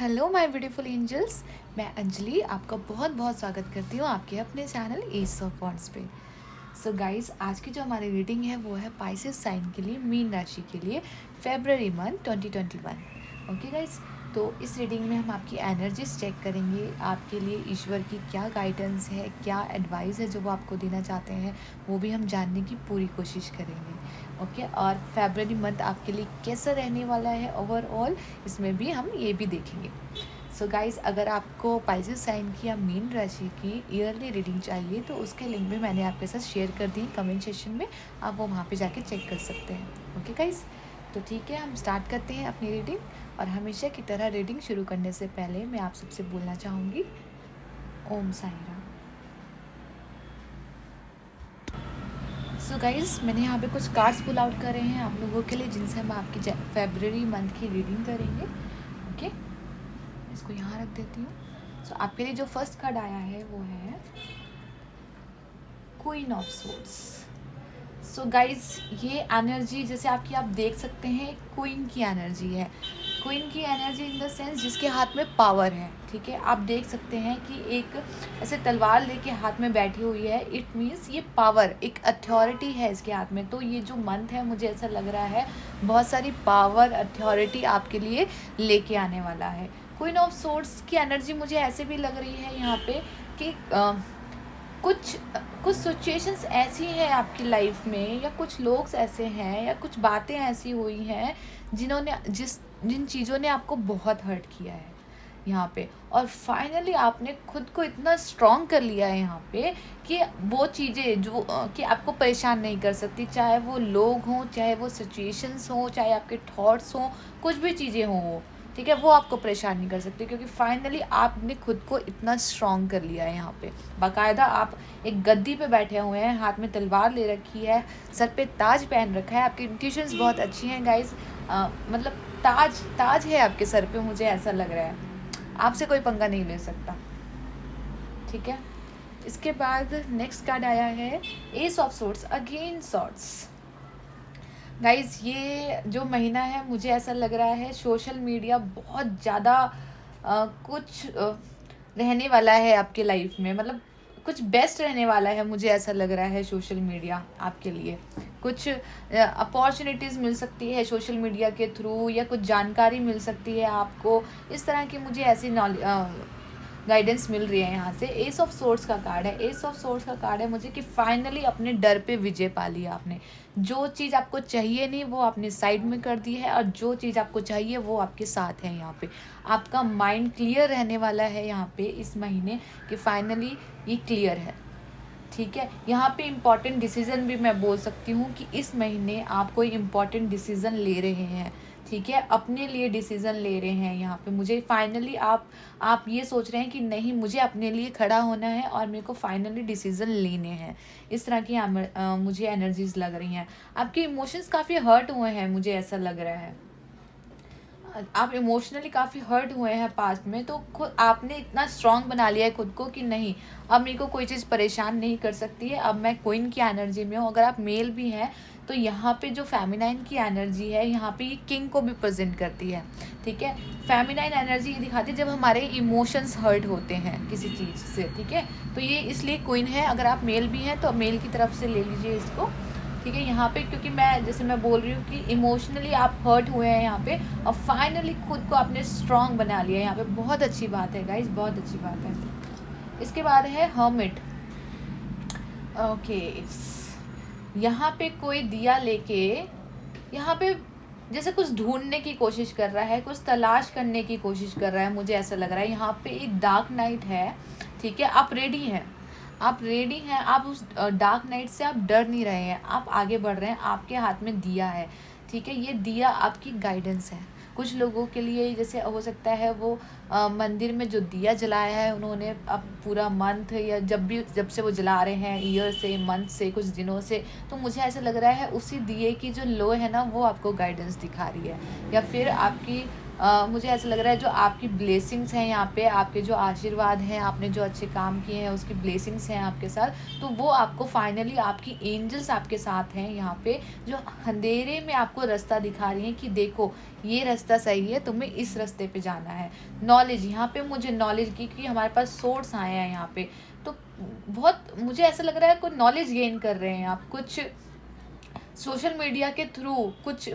Hello my beautiful angels. मैं अंजलि आपका बहुत बहुत स्वागत करती हूँ आपके अपने चैनल एस ऑफ वॉन्ड्स पे। सो गाइस, आज की जो हमारी रीडिंग है वो है पाइसेस साइन के लिए, मीन राशि के लिए, फेब्रवरी मंथ 2021। ओके गाइस, तो इस रीडिंग में हम आपकी एनर्जीज चेक करेंगे। आपके लिए ईश्वर की क्या गाइडेंस है, क्या एडवाइस है जो वो आपको देना चाहते हैं, वो भी हम जानने की पूरी कोशिश करेंगे। ओके, और फेब्रवरी मंथ आपके लिए कैसा रहने वाला है ओवरऑल, इसमें भी हम ये भी देखेंगे। सो गाइस, अगर आपको पाइसेस साइन की या मीन राशि की ईयरली रीडिंग चाहिए तो उसके लिंक भी मैंने आपके साथ शेयर कर दी कमेंट सेक्शन में, आप वो वहाँ पे जाके चेक कर सकते हैं। ओके गाइस, तो ठीक है, हम स्टार्ट करते हैं अपनी रीडिंग। और हमेशा की तरह रीडिंग शुरू करने से पहले मैं आप सबसे बोलना चाहूँगी, ओम साई राम। सो गाइस, मैंने यहाँ पे कुछ कार्ड्स पुल आउट करे हैं आप लोगों के लिए, जिनसे हम आपकी फेब्रवरी मंथ की रीडिंग करेंगे। ओके, इसको यहाँ रख देती हूँ। सो आपके लिए जो फर्स्ट कार्ड आया है वो है queen of swords. So guys, ये एनर्जी जैसे आपकी आप देख सकते हैं, क्वीन की एनर्जी है। क्वीन की एनर्जी इन द सेंस जिसके हाथ में पावर है। ठीक है, आप देख सकते हैं कि एक ऐसे तलवार लेके हाथ में बैठी हुई है। इट मीन्स ये पावर, एक अथॉरिटी है इसके हाथ में। तो ये जो मंथ है, मुझे ऐसा लग रहा है बहुत सारी पावर, अथॉरिटी आपके लिए लेके आने वाला है। क्वीन ऑफ सोर्ड्स की एनर्जी मुझे ऐसे भी लग रही है यहाँ पे कि कुछ कुछ सिचुएशंस ऐसी हैं आपकी लाइफ में, या कुछ लोग ऐसे हैं, या कुछ बातें ऐसी हुई हैं जिन चीज़ों ने आपको बहुत हर्ट किया है यहाँ पे। और फाइनली आपने खुद को इतना स्ट्रॉन्ग कर लिया है यहाँ पे कि वो चीज़ें जो कि आपको परेशान नहीं कर सकती, चाहे वो लोग हों, चाहे वो सिचुएशंस हों, चाहे आपके थॉट्स हों, कुछ भी चीज़ें हों वो, ठीक है, वो आपको परेशान नहीं कर सकती, क्योंकि फाइनली आपने खुद को इतना स्ट्रॉन्ग कर लिया है यहाँ पे। बाकायदा आप एक गद्दी पे बैठे हुए हैं, हाथ में तलवार ले रखी है, सर पे ताज पहन रखा है। आपकी इंट्यूशंस बहुत अच्छी हैं गाइस, मतलब ताज ताज है आपके सर पे, मुझे ऐसा लग रहा है। आपसे कोई पंगा नहीं ले सकता, ठीक है। इसके बाद नेक्स्ट कार्ड आया है S of swords, again swords. Guys, ये जो महीना है मुझे ऐसा लग रहा है सोशल मीडिया बहुत ज़्यादा कुछ रहने वाला है आपके लाइफ में, मतलब कुछ बेस्ट रहने वाला है, मुझे ऐसा लग रहा है। सोशल मीडिया आपके लिए कुछ अपॉर्चुनिटीज़ मिल सकती है सोशल मीडिया के थ्रू, या कुछ जानकारी मिल सकती है आपको, इस तरह की मुझे ऐसी गाइडेंस मिल रही है यहाँ से। एस ऑफ सोर्ड्स का कार्ड है। एस ऑफ सोर्ड्स का कार्ड है मुझे कि फाइनली अपने डर पे विजय पा लिया आपने। जो चीज़ आपको चाहिए नहीं वो आपने साइड में कर दी है, और जो चीज़ आपको चाहिए वो आपके साथ है यहाँ पे। आपका माइंड क्लियर रहने वाला है यहाँ पे इस महीने, कि फाइनली ये क्लियर है। ठीक है, यहाँ पे इम्पॉर्टेंट डिसीज़न भी मैं बोल सकती हूँ कि इस महीने आप कोई इम्पॉर्टेंट डिसीज़न ले रहे हैं। ठीक है, अपने लिए डिसीज़न ले रहे हैं यहाँ पे। मुझे फाइनली आप ये सोच रहे हैं कि नहीं, मुझे अपने लिए खड़ा होना है और मेरे को फाइनली डिसीज़न लेने हैं। इस तरह की मुझे एनर्जीज लग रही हैं। आपके इमोशंस काफ़ी हर्ट हुए हैं, मुझे ऐसा लग रहा है। आप इमोशनली काफ़ी हर्ट हुए हैं पास्ट में, तो खुद आपने इतना स्ट्रांग बना लिया है खुद को कि नहीं, अब मेरे को कोई चीज़ परेशान नहीं कर सकती है। अब मैं क्वीन की एनर्जी में हूँ। अगर आप मेल भी हैं तो यहाँ पे जो फेमिनाइन की एनर्जी है, यहाँ पे ये किंग को भी प्रेजेंट करती है। ठीक है, फेमिनाइन एनर्जी ये दिखाती है जब हमारे इमोशंस हर्ट होते हैं किसी चीज़ से। ठीक है, तो ये इसलिए क्वीन है। अगर आप मेल भी हैं तो मेल की तरफ से ले लीजिए इसको। ठीक है, यहाँ पे क्योंकि मैं बोल रही हूँ कि इमोशनली आप हर्ट हुए हैं यहाँ पे, और फाइनली खुद को आपने स्ट्रॉन्ग बना लिया है यहाँ पे। बहुत अच्छी बात है गाइज, बहुत अच्छी बात है। इसके बाद है हर्मिट। ओके, यहाँ पे कोई दिया लेके यहाँ पे जैसे कुछ ढूंढने की कोशिश कर रहा है, कुछ तलाश करने की कोशिश कर रहा है, मुझे ऐसा लग रहा है। यहाँ पे एक डार्क नाइट है। ठीक है, आप रेडी हैं, आप रेडी हैं, आप उस डार्क नाइट से आप डर नहीं रहे हैं, आप आगे बढ़ रहे हैं। आपके हाथ में दिया है। ठीक है, ये दिया आपकी गाइडेंस है। कुछ लोगों के लिए जैसे हो सकता है वो मंदिर में जो दिया जलाया है उन्होंने, अब पूरा मंथ या जब से वो जला रहे हैं, ईयर से, मंथ से, कुछ दिनों से, तो मुझे ऐसा लग रहा है उसी दिए की जो लो है ना, वो आपको गाइडेंस दिखा रही है। या फिर आपकी मुझे ऐसा लग रहा है जो आपकी ब्लेसिंग्स हैं यहाँ पे, आपके जो आशीर्वाद हैं, आपने जो अच्छे काम किए हैं उसकी ब्लेसिंग्स हैं आपके साथ, तो वो आपको फाइनली आपकी एंजल्स आपके साथ हैं यहाँ पे, जो अंधेरे में आपको रास्ता दिखा रही हैं कि देखो ये रास्ता सही है, तुम्हें इस रास्ते पे जाना है। नॉलेज, यहाँ पे मुझे नॉलेज की कि हमारे पास सोर्स आए हैं यहाँ पे, तो बहुत मुझे ऐसा लग रहा है कोई नॉलेज गेन कर रहे हैं आप, कुछ सोशल मीडिया के थ्रू, कुछ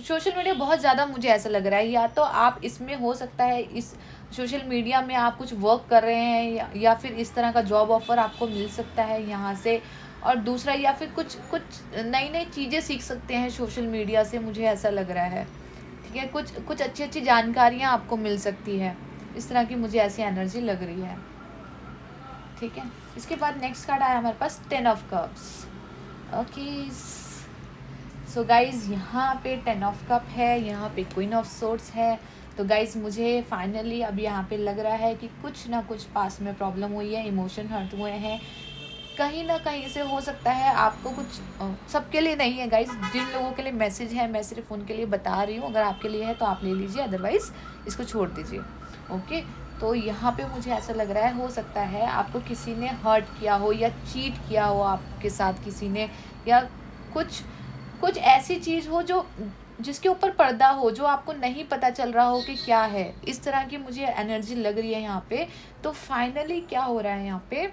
सोशल मीडिया बहुत ज़्यादा मुझे ऐसा लग रहा है, या तो आप इसमें हो सकता है इस सोशल मीडिया में आप कुछ वर्क कर रहे हैं, या फिर इस तरह का जॉब ऑफर आपको मिल सकता है यहाँ से, और दूसरा या फिर कुछ कुछ नई नई चीज़ें सीख सकते हैं सोशल मीडिया से, मुझे ऐसा लग रहा है। ठीक है, कुछ कुछ अच्छी अच्छी जानकारियाँ आपको मिल सकती है, इस तरह की मुझे ऐसी एनर्जी लग रही है। ठीक है, इसके बाद नेक्स्ट कार्ड आया हमारे पास 10 of cups. Okay so guys, यहाँ पे 10 ऑफ कप है, यहाँ पे क्वीन ऑफ सोर्ड्स है। तो गाइज़ मुझे फाइनली अब यहाँ पे लग रहा है कि कुछ ना कुछ पास में प्रॉब्लम हुई है, इमोशन हर्ट हुए हैं, कहीं ना कहीं से हो सकता है आपको कुछ, सबके लिए नहीं है गाइज़, जिन लोगों के लिए मैसेज है मैं सिर्फ उनके लिए बता रही हूँ, अगर आपके लिए है तो आप ले लीजिए, अदरवाइज़ इसको छोड़ दीजिए। ओके, तो यहाँ पे मुझे ऐसा लग रहा है हो सकता है आपको किसी ने हर्ट किया हो या चीट किया हो आपके साथ किसी ने, या कुछ कुछ ऐसी चीज़ हो जो जिसके ऊपर पर्दा हो, जो आपको नहीं पता चल रहा हो कि क्या है, इस तरह की मुझे एनर्जी लग रही है यहाँ पे। तो फाइनली क्या हो रहा है यहाँ पे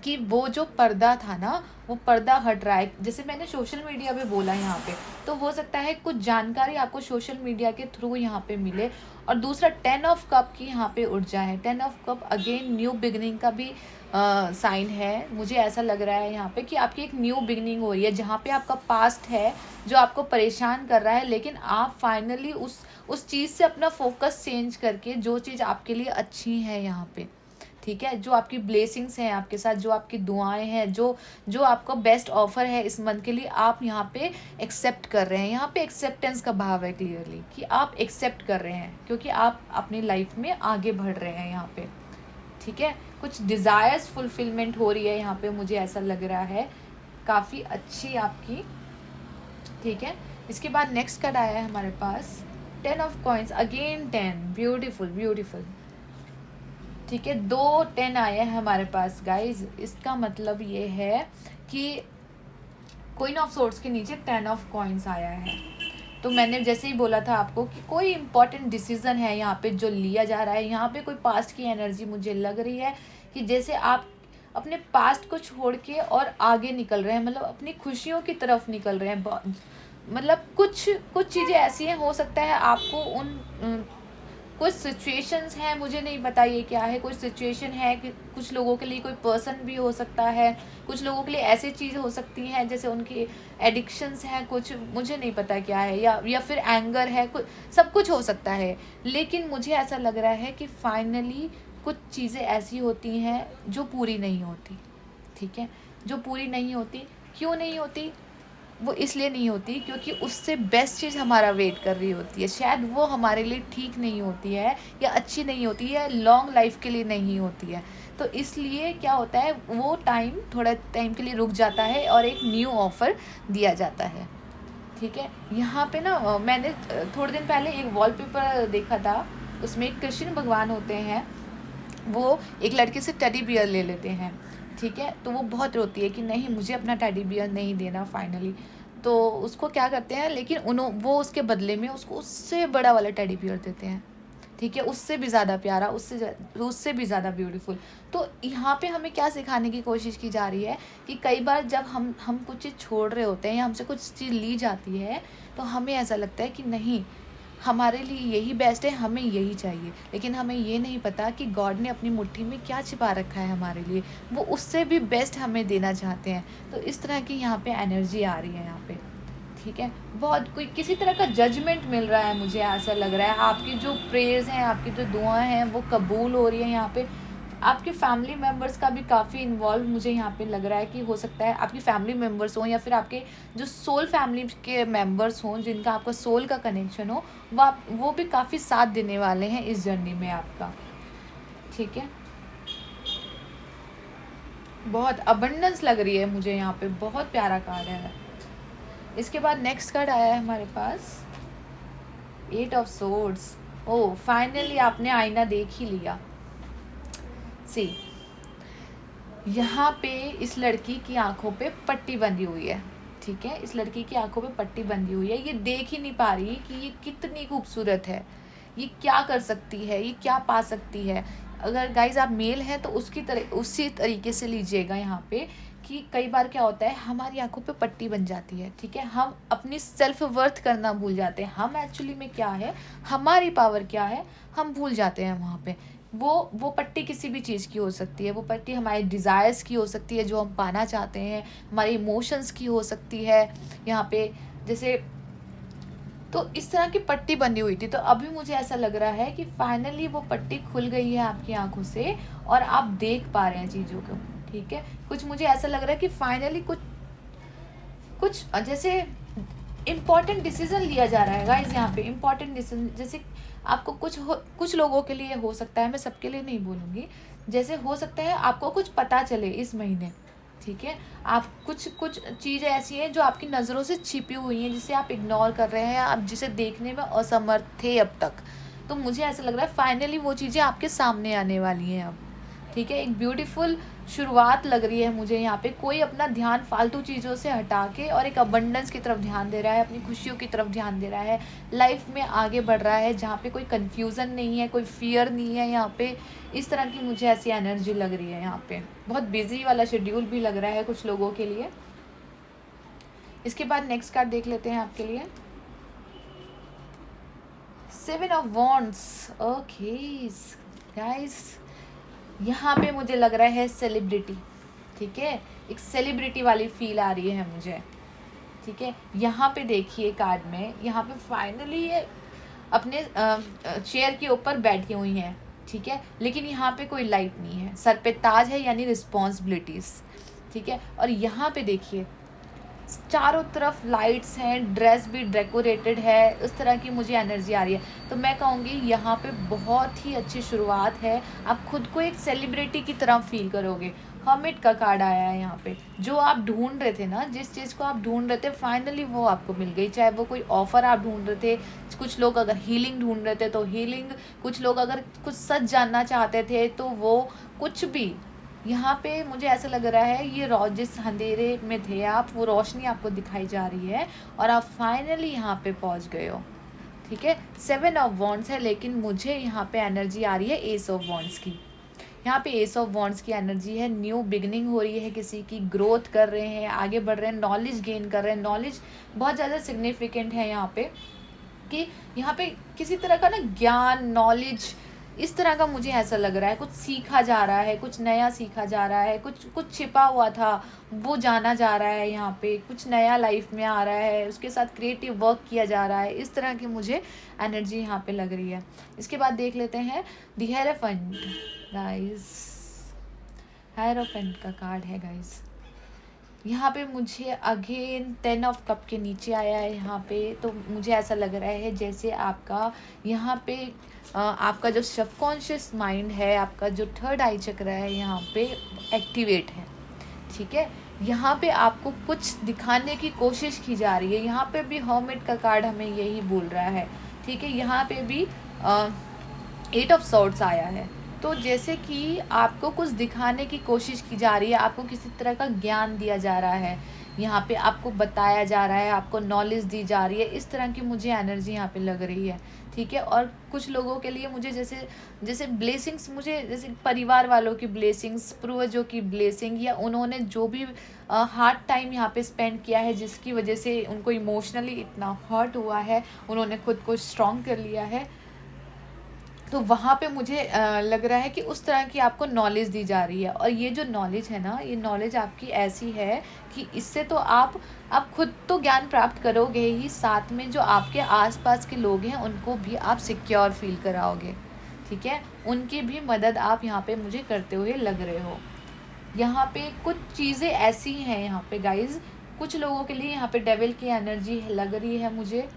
कि वो जो पर्दा था ना, वो पर्दा हट रहा है, जैसे मैंने सोशल मीडिया पे बोला यहाँ पे, तो हो सकता है कुछ जानकारी आपको सोशल मीडिया के थ्रू यहाँ पे मिले। और दूसरा 10 ऑफ कप की यहाँ पे ऊर्जा है, 10 of cup again new beginning का भी साइन है। मुझे ऐसा लग रहा है यहाँ पे कि आपकी एक न्यू बिगनिंग हो रही है, जहाँ पे आपका पास्ट है जो आपको परेशान कर रहा है, लेकिन आप फाइनली उस चीज़ से अपना फोकस चेंज करके जो चीज़ आपके लिए अच्छी है यहाँ पे, ठीक है, जो आपकी ब्लेसिंग्स हैं आपके साथ, जो आपकी दुआएं हैं, जो जो आपका बेस्ट ऑफर है इस मंथ के लिए, आप यहाँ पे एक्सेप्ट कर रहे हैं। यहाँ पे एक्सेप्टेंस का भाव है क्लियरली कि आप एक्सेप्ट कर रहे हैं, क्योंकि आप अपनी लाइफ में आगे बढ़ रहे हैं यहाँ पे। ठीक है, कुछ डिज़ायर्स फुलफिलमेंट हो रही है यहाँ पे, मुझे ऐसा लग रहा है, काफ़ी अच्छी आपकी। ठीक है, इसके बाद नेक्स्ट कार्ड आया है हमारे पास 10 of coins, again 10, beautiful beautiful. ठीक है, 2 10 आए हैं हमारे पास गाइज, इसका मतलब ये है कि क्वीन ऑफ सोर्ड्स के नीचे 10 ऑफ कॉइंस आया है। तो मैंने जैसे ही बोला था आपको कि कोई इंपॉर्टेंट डिसीजन है यहाँ पे जो लिया जा रहा है, यहाँ पे कोई पास्ट की एनर्जी मुझे लग रही है कि जैसे आप अपने पास्ट को छोड़ के और आगे निकल रहे हैं, मतलब अपनी खुशियों की तरफ निकल रहे हैं। मतलब कुछ कुछ चीज़ें ऐसी हैं, हो सकता है आपको कुछ सिचुएशंस हैं, मुझे नहीं पता ये क्या है, कुछ सिचुएशन है कि कुछ लोगों के लिए कोई पर्सन भी हो सकता है, कुछ लोगों के लिए ऐसी चीज़ हो सकती हैं जैसे उनकी एडिक्शंस हैं, कुछ मुझे नहीं पता क्या है, या फिर एंगर है, कुछ सब कुछ हो सकता है। लेकिन मुझे ऐसा लग रहा है कि फाइनली कुछ चीज़ें ऐसी होती हैं जो पूरी नहीं होती। ठीक है, जो पूरी नहीं होती, क्यों नहीं होती? वो इसलिए नहीं होती क्योंकि उससे बेस्ट चीज़ हमारा वेट कर रही होती है, शायद वो हमारे लिए ठीक नहीं होती है या अच्छी नहीं होती है, लॉन्ग लाइफ के लिए नहीं होती है। तो इसलिए क्या होता है, वो टाइम थोड़ा टाइम के लिए रुक जाता है और एक न्यू ऑफ़र दिया जाता है। ठीक है, यहाँ पे ना मैंने थोड़े दिन पहले एक वॉलपेपर देखा था, उसमें कृष्ण भगवान होते हैं, वो एक लड़के से टेडी बियर ले लेते हैं। ठीक है, तो वो बहुत रोती है कि नहीं मुझे अपना टेडी बियर नहीं देना फाइनली। तो उसको क्या करते हैं, लेकिन वो उसके बदले में उसको उससे बड़ा वाला टेडी बियर देते हैं। ठीक है, उससे भी ज़्यादा प्यारा, उससे भी ज़्यादा ब्यूटीफुल। तो यहाँ पे हमें क्या सिखाने की कोशिश की जा रही है कि कई बार जब हम कुछ चीज़ छोड़ रहे होते हैं या हमसे कुछ चीज़ ली जाती है, तो हमें ऐसा लगता है कि नहीं हमारे लिए यही बेस्ट है, हमें यही चाहिए, लेकिन हमें ये नहीं पता कि गॉड ने अपनी मुट्ठी में क्या छिपा रखा है हमारे लिए, वो उससे भी बेस्ट हमें देना चाहते हैं। तो इस तरह की यहाँ पे एनर्जी आ रही है यहाँ पे। ठीक है, बहुत कोई किसी तरह का जजमेंट मिल रहा है, मुझे ऐसा लग रहा है आपकी जो प्रेयर्स हैं, आपकी जो दुआएं हैं वो कबूल हो रही है यहाँ पे। आपके फैमिली मेम्बर्स का भी काफ़ी इन्वॉल्व मुझे यहाँ पे लग रहा है कि हो सकता है आपकी फैमिली मेम्बर्स हों या फिर आपके जो सोल फैमिली के मेम्बर्स हों जिनका आपका सोल का कनेक्शन हो, वो भी काफ़ी साथ देने वाले हैं इस जर्नी में आपका। ठीक है, बहुत अबंडेंस लग रही है मुझे यहाँ पे, बहुत प्यारा कार्ड है। इसके बाद नेक्स्ट कार्ड आया है हमारे पास 8 ऑफ सोर्ड्स। ओह फाइनली आपने आईना देख ही लिया। सी, यहाँ पे इस लड़की की आंखों पे पट्टी बंधी हुई है, ठीक है, इस लड़की की आंखों पे पट्टी बंधी हुई है। ये देख ही नहीं पा रही कि ये कितनी खूबसूरत है, ये क्या कर सकती है, ये क्या पा सकती है। अगर गाइज आप मेल हैं तो उसी तरीके से लीजिएगा यहाँ पे कि कई बार क्या होता है हमारी आंखों पे पट्टी बन जाती है, ठीक है, हम अपनी सेल्फ वर्थ करना भूल जाते हैं, हम एक्चुअली में क्या है, हमारी पावर क्या है, हम भूल जाते हैं वहाँ पे। वो पट्टी किसी भी चीज़ की हो सकती है, वो पट्टी हमारे डिज़ायर्स की हो सकती है जो हम पाना चाहते हैं, हमारे इमोशंस की हो सकती है यहाँ पे, जैसे तो इस तरह की पट्टी बंधी हुई थी। तो अभी मुझे ऐसा लग रहा है कि फाइनली वो पट्टी खुल गई है आपकी आंखों से और आप देख पा रहे हैं चीज़ों को, ठीक है। कुछ मुझे ऐसा लग रहा है कि फाइनली कुछ कुछ जैसे इम्पॉर्टेंट डिसीजन लिया जा रहा है गाइज यहाँ पे, इम्पॉर्टेंट डिसीजन। जैसे आपको कुछ लोगों के लिए हो सकता है, मैं सबके लिए नहीं बोलूँगी, जैसे हो सकता है आपको कुछ पता चले इस महीने, ठीक है, आप कुछ चीज़ें ऐसी हैं जो आपकी नज़रों से छिपी हुई हैं, जिसे आप इग्नोर कर रहे हैं, आप जिसे देखने में असमर्थ थे अब तक। तो मुझे ऐसा लग रहा है फाइनली वो चीज़ें आपके सामने आने वाली हैं अब, ठीक है। एक ब्यूटीफुल शुरुआत लग रही है मुझे यहाँ पे। कोई अपना ध्यान फालतू चीज़ों से हटा के और एक अबंडेंस की तरफ ध्यान दे रहा है, अपनी खुशियों की तरफ ध्यान दे रहा है, लाइफ में आगे बढ़ रहा है, जहाँ पे कोई कन्फ्यूज़न नहीं है, कोई फियर नहीं है यहाँ पे। इस तरह की मुझे ऐसी एनर्जी लग रही है यहाँ पे। बहुत बिजी वाला शेड्यूल भी लग रहा है कुछ लोगों के लिए। इसके बाद नेक्स्ट कार्ड देख लेते हैं आपके लिए, 7 ऑफ वॉन्ड्स। ओके गाइस, यहाँ पे मुझे लग रहा है सेलिब्रिटी, ठीक है, एक सेलिब्रिटी वाली फील आ रही है मुझे, ठीक है। यहाँ पे देखिए कार्ड में, यहाँ पे फाइनली ये अपने चेयर के ऊपर बैठी हुई हैं, ठीक है, लेकिन यहाँ पे कोई लाइट नहीं है, सर पे ताज है यानी रिस्पॉन्सिबिलिटीज़, ठीक है। और यहाँ पे देखिए चारों तरफ लाइट्स हैं, ड्रेस भी डेकोरेटेड है, उस तरह की मुझे एनर्जी आ रही है। तो मैं कहूँगी यहाँ पे बहुत ही अच्छी शुरुआत है, आप खुद को एक सेलिब्रिटी की तरह फील करोगे। हर्मिट का कार्ड आया है यहाँ पे, जो आप ढूंढ रहे थे ना, जिस चीज़ को आप ढूंढ रहे थे फाइनली वो आपको मिल गई। चाहे वो कोई ऑफ़र आप ढूंढ रहे थे, कुछ लोग अगर हीलिंग ढूंढ रहे थे तो हीलिंग, कुछ लोग अगर कुछ सच जानना चाहते थे तो वो, कुछ भी यहाँ पे मुझे ऐसा लग रहा है ये जिस अंधेरे में थे आप, वो रोशनी आपको दिखाई जा रही है और आप फाइनली यहाँ पे पहुँच गए हो, ठीक है। 7 ऑफ वॉन्ड्स है, लेकिन मुझे यहाँ पे एनर्जी आ रही है एस ऑफ वॉन्ड्स की। यहाँ पे एस ऑफ वॉन्ड्स की एनर्जी है, न्यू बिगनिंग हो रही है, किसी की ग्रोथ कर रहे हैं, आगे बढ़ रहे हैं, नॉलेज गेन कर रहे हैं। नॉलेज बहुत ज़्यादा सिग्निफिकेंट है यहाँ पे, कि यहाँ पे किसी तरह का ना ज्ञान, नॉलेज, इस तरह का मुझे ऐसा लग रहा है, कुछ सीखा जा रहा है, कुछ नया सीखा जा रहा है, कुछ छिपा हुआ था वो जाना जा रहा है, यहाँ पे कुछ नया लाइफ में आ रहा है, उसके साथ क्रिएटिव वर्क किया जा रहा है। इस तरह की मुझे एनर्जी यहाँ पे लग रही है। इसके बाद देख लेते हैं द हेरोफेंट गाइस। हेरोफेंट का कार्ड है गाइस, यहाँ पे मुझे अगेन 10 ऑफ कप के नीचे आया है यहाँ पे। तो मुझे ऐसा लग रहा है जैसे आपका यहाँ पे आपका जो सबकॉन्शियस माइंड है, आपका जो थर्ड आई चक्र है यहाँ पे एक्टिवेट है, ठीक है। यहाँ पे आपको कुछ दिखाने की कोशिश की जा रही है। यहाँ पे भी हर्मिट का कार्ड हमें यही बोल रहा है, ठीक है। यहाँ पे भी 8 ऑफ सॉर्ड्स आया है। तो जैसे कि आपको कुछ दिखाने की कोशिश की जा रही है, आपको किसी तरह का ज्ञान दिया जा रहा है, यहाँ पे आपको बताया जा रहा है, आपको नॉलेज दी जा रही है। इस तरह की मुझे एनर्जी यहाँ पे लग रही है, ठीक है। और कुछ लोगों के लिए मुझे जैसे ब्लेसिंग्स, मुझे जैसे परिवार वालों की ब्लेसिंग्स, पूर्वजों की ब्लेसिंग, या उन्होंने जो भी हार्ड टाइम यहाँ पे स्पेंड किया है, जिसकी वजह से उनको इमोशनली इतना हर्ट हुआ है, उन्होंने खुद को स्ट्रॉन्ग कर लिया है, तो वहाँ पे मुझे लग रहा है कि उस तरह की आपको नॉलेज दी जा रही है। और ये जो नॉलेज है ना, ये नॉलेज आपकी ऐसी है कि इससे तो आप खुद तो ज्ञान प्राप्त करोगे ही, साथ में जो आपके आसपास के लोग हैं उनको भी आप सिक्योर फील कराओगे, ठीक है। उनकी भी मदद आप यहाँ पे मुझे करते हुए लग रहे हो। यहाँ पे कुछ चीज़ें ऐसी हैं यहाँ पे गाइज, कुछ लोगों के लिए यहाँ पे डेविल की एनर्जी लग रही है मुझे,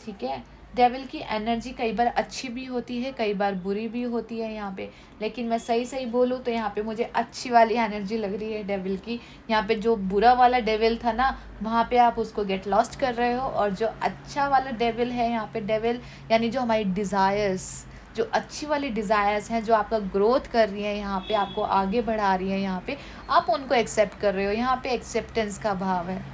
ठीक है। डेविल की एनर्जी कई बार अच्छी भी होती है, कई बार बुरी भी होती है यहाँ पे, लेकिन मैं सही सही बोलूँ तो यहाँ पे मुझे अच्छी वाली एनर्जी लग रही है डेविल की। यहाँ पे जो बुरा वाला डेविल था ना, वहाँ पे आप उसको गेट लॉस्ट कर रहे हो, और जो अच्छा वाला डेविल है यहाँ पे, डेविल यानी जो हमारी डिज़ायर्स, जो अच्छी वाली डिज़ायर्स हैं, जो आपका ग्रोथ कर रही है यहाँ पे, आपको आगे बढ़ा रही है यहाँ पे, आप उनको एक्सेप्ट कर रहे हो। यहाँ पे एक्सेप्टेंस का भाव है,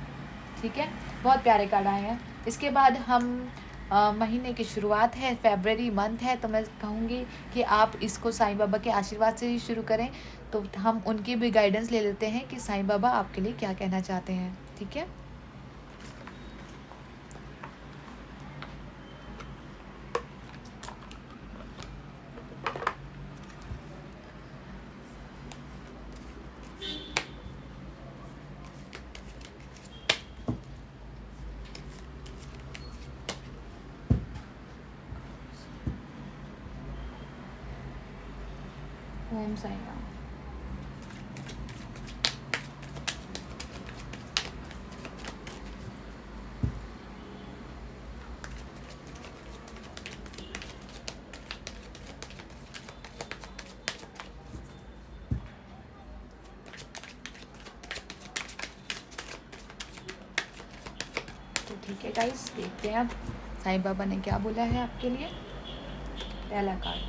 ठीक है। बहुत प्यारे कार्ड आए हैं। इसके बाद हम महीने की शुरुआत है, फेबररी मंथ है, तो मैं कहूँगी कि आप इसको साईं बाबा के आशीर्वाद से ही शुरू करें। तो हम उनकी भी गाइडेंस ले लेते हैं कि साईं बाबा आपके लिए क्या कहना चाहते हैं, ठीक है। ओम साईं राम। तो ठीक है गाइस, देखते हैं अब साईं बाबा ने क्या बोला है आपके लिए। पहला कार्ड,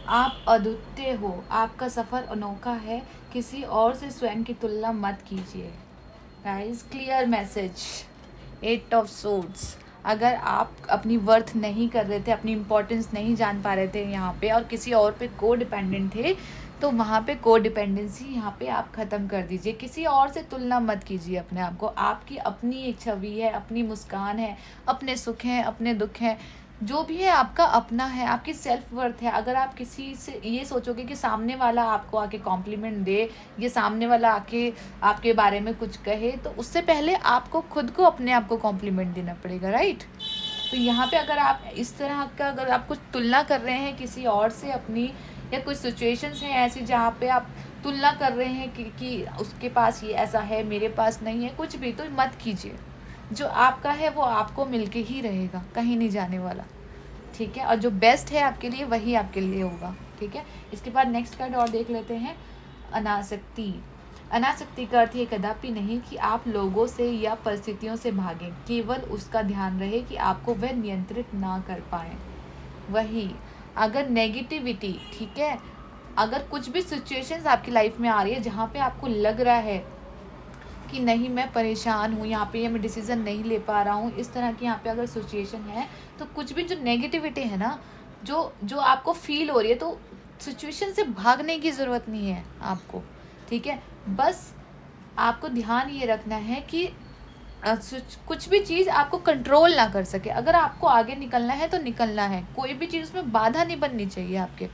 आप अद्वितीय हो, आपका सफ़र अनोखा है, किसी और से स्वयं की तुलना मत कीजिए। Guys, clear message, 8 of swords. अगर आप अपनी वर्थ नहीं कर रहे थे, अपनी इम्पोर्टेंस नहीं जान पा रहे थे यहाँ पे, और किसी और पे को डिपेंडेंट थे, तो वहाँ पे को डिपेंडेंसी यहाँ पे आप ख़त्म कर दीजिए। किसी और से तुलना मत कीजिए अपने आप को। आपकी अपनी एक छवि है, अपनी मुस्कान है, अपने सुख हैं, अपने दुख हैं, जो भी है आपका अपना है, आपकी सेल्फ वर्थ है। अगर आप किसी से ये सोचोगे कि सामने वाला आपको आके कॉम्प्लीमेंट दे, ये सामने वाला आके आपके बारे में कुछ कहे, तो उससे पहले आपको खुद को अपने आप को कॉम्प्लीमेंट देना पड़ेगा, राइट। तो यहाँ पे अगर आप इस तरह का, अगर आप कुछ तुलना कर रहे हैं किसी और से अपनी, या कुछ सिचुएशंस हैं ऐसी जहाँ पे आप तुलना कर रहे हैं कि उसके पास ये ऐसा है, मेरे पास नहीं है, कुछ भी, तो मत कीजिए। जो आपका है वो आपको मिलके ही रहेगा, कहीं नहीं जाने वाला, ठीक है। और जो बेस्ट है आपके लिए वही आपके लिए होगा, ठीक है। इसके बाद नेक्स्ट कार्ड और देख लेते हैं, अनासक्ति। अनासक्ति का अर्थ ये कदापि नहीं कि आप लोगों से या परिस्थितियों से भागें, केवल उसका ध्यान रहे कि आपको वह नियंत्रित ना कर पाए। वही, अगर नेगेटिविटी, ठीक है, अगर कुछ भी सिचुएशंस आपकी लाइफ में आ रही है जहाँ पे आपको लग रहा है कि नहीं मैं परेशान हूँ यहाँ पे, या मैं डिसीज़न नहीं ले पा रहा हूँ, इस तरह की यहाँ पे अगर सिचुएशन है, तो कुछ भी जो नेगेटिविटी है ना, जो आपको फील हो रही है, तो सिचुएशन से भागने की ज़रूरत नहीं है आपको, ठीक है। बस आपको ध्यान ये रखना है कि कुछ भी चीज़ आपको कंट्रोल ना कर सके। अगर आपको आगे निकलना है तो निकलना है, कोई भी चीज़ उसमें बाधा नहीं बननी चाहिए आपके,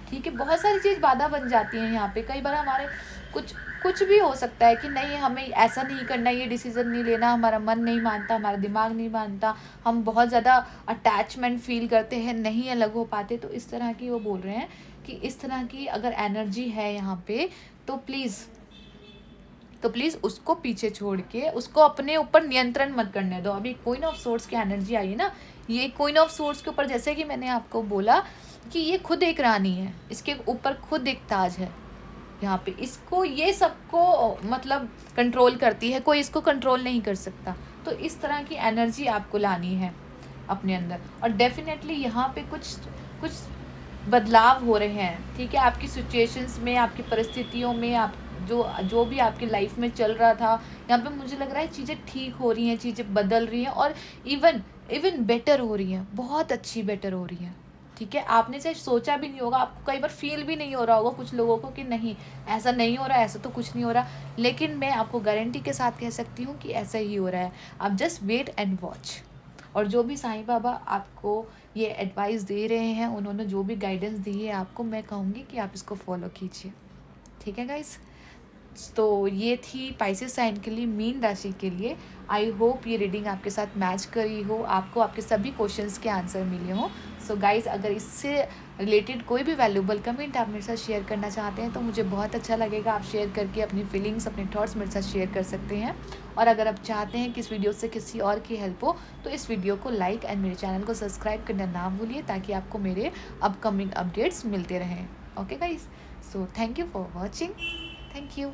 ठीक है। बहुत सारी चीज़ बाधा बन जाती हैं यहाँ पे। कई बार हमारे कुछ भी हो सकता है कि नहीं, हमें ऐसा नहीं करना, ये डिसीज़न नहीं लेना, हमारा मन नहीं मानता, हमारा दिमाग नहीं मानता, हम बहुत ज़्यादा अटैचमेंट फील करते हैं, नहीं अलग हो पाते। तो इस तरह की वो बोल रहे हैं कि इस तरह की अगर एनर्जी है यहाँ पे, तो प्लीज़ उसको पीछे छोड़ के उसको अपने ऊपर नियंत्रण मत करने दो। अभी क्वीन ऑफ सोर्ड्स की एनर्जी आई है ना, ये क्वीन ऑफ सोर्ड्स के ऊपर, जैसे कि मैंने आपको बोला कि ये खुद एक रानी है, इसके ऊपर खुद एक ताज है यहाँ पे, इसको ये सबको मतलब कंट्रोल करती है, कोई इसको कंट्रोल नहीं कर सकता। तो इस तरह की एनर्जी आपको लानी है अपने अंदर, और डेफिनेटली यहाँ पे कुछ बदलाव हो रहे हैं, ठीक है। आपकी सिचुएशंस में, आपकी परिस्थितियों में, आप जो भी आपकी लाइफ में चल रहा था, यहाँ पे मुझे लग रहा है चीज़ें ठीक हो रही हैं, चीज़ें बदल रही हैं, और इवन बेटर हो रही हैं, बहुत अच्छी बेटर हो रही हैं, ठीक है। आपने चाहे सोचा भी नहीं होगा, आपको कई बार फील भी नहीं हो रहा होगा कुछ लोगों को कि नहीं ऐसा नहीं हो रहा, ऐसा तो कुछ नहीं हो रहा, लेकिन मैं आपको गारंटी के साथ कह सकती हूँ कि ऐसा ही हो रहा है। आप जस्ट वेट एंड वॉच। और जो भी साईं बाबा आपको ये एडवाइस दे रहे हैं, उन्होंने जो भी गाइडेंस दी है आपको, मैं कहूँगी कि आप इसको फॉलो कीजिए, ठीक है गाइस। तो ये थी पाइसेस साइन के लिए, मीन राशि के लिए। आई होप ये रीडिंग आपके साथ मैच करी हो, आपको आपके सभी क्वेश्चंस के आंसर मिले हों। सो गाइज़, अगर इससे रिलेटेड कोई भी वैल्यूबल कमेंट आप मेरे साथ शेयर करना चाहते हैं तो मुझे बहुत अच्छा लगेगा। आप शेयर करके अपनी फीलिंग्स, अपने थॉट्स मेरे साथ शेयर कर सकते हैं। और अगर आप चाहते हैं कि इस वीडियो से किसी और की हेल्प हो तो इस वीडियो को लाइक एंड मेरे चैनल को सब्सक्राइब करना ना भूलिए, ताकि आपको मेरे अपकमिंग अपडेट्स मिलते रहें। Okay guys, so thank you for watching. Thank you.